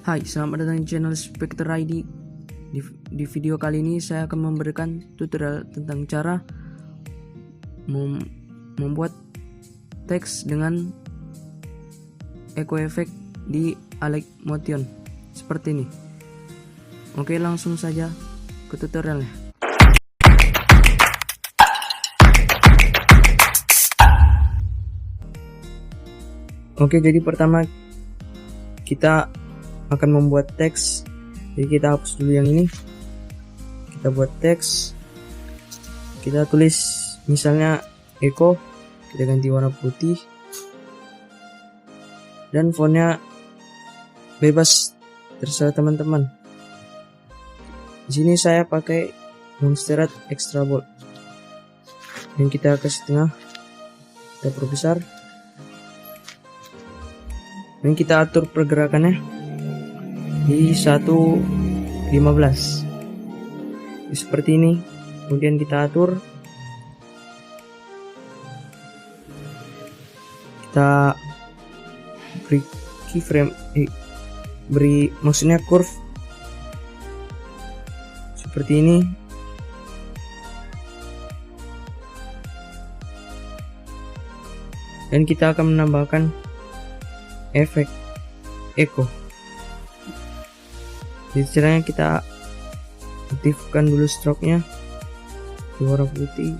Hai, selamat datang di channel Spectre ID. Di video kali ini saya akan memberikan tutorial tentang cara membuat teks dengan echo effect di Alec Motion seperti ini. Oke, langsung saja ke tutorialnya. Oke, jadi pertama kita akan membuat teks. Jadi kita hapus dulu yang ini. Kita buat teks. Kita tulis misalnya echo, kita ganti warna putih. Dan fontnya bebas, terserah teman-teman. Di sini saya pakai Moonsterrat Extra Bold. Dan kita kasih tengah. Kita perbesar. Dan kita atur pergerakannya di 1.15 seperti ini. Kemudian kita atur, kita beri keyframe, beri maksudnya curve seperti ini. Dan kita akan menambahkan efek echo. Jadi caranya kita aktifkan dulu stroke-nya di warna putih.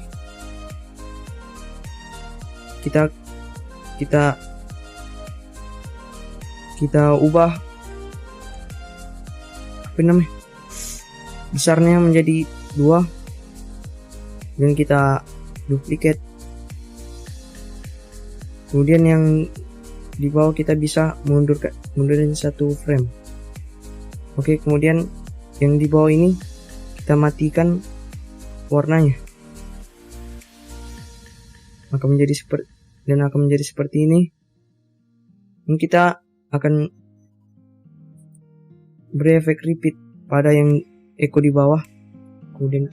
Kita ubah besarnya menjadi 2 dan kita duplicate. Kemudian yang di bawah kita bisa mundurin 1 frame. Oke, kemudian yang di bawah ini kita matikan warnanya. akan menjadi seperti ini. Dan kita akan beri efek repeat pada yang echo di bawah. Kemudian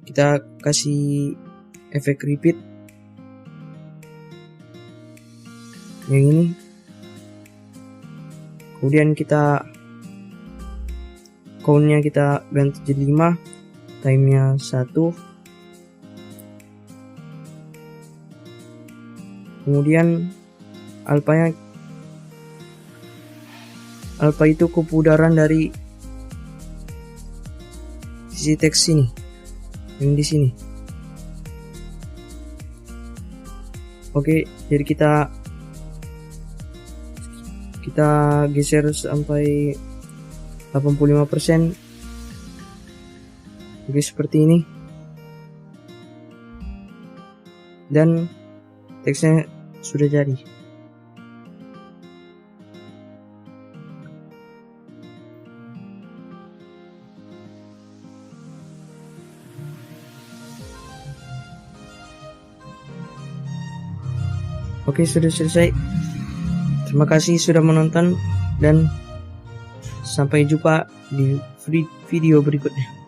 kita kasih efek repeat yang ini. Kemudian kita count-nya kita ganti jadi 5, time-nya 1. Kemudian alpha itu kepudaran dari sisi teks sini, yang di sini. Oke, jadi kita geser sampai 85%. Oke, seperti ini. Dan teksnya sudah jadi. Oke, sudah selesai. Terima kasih sudah menonton dan sampai jumpa di video berikutnya.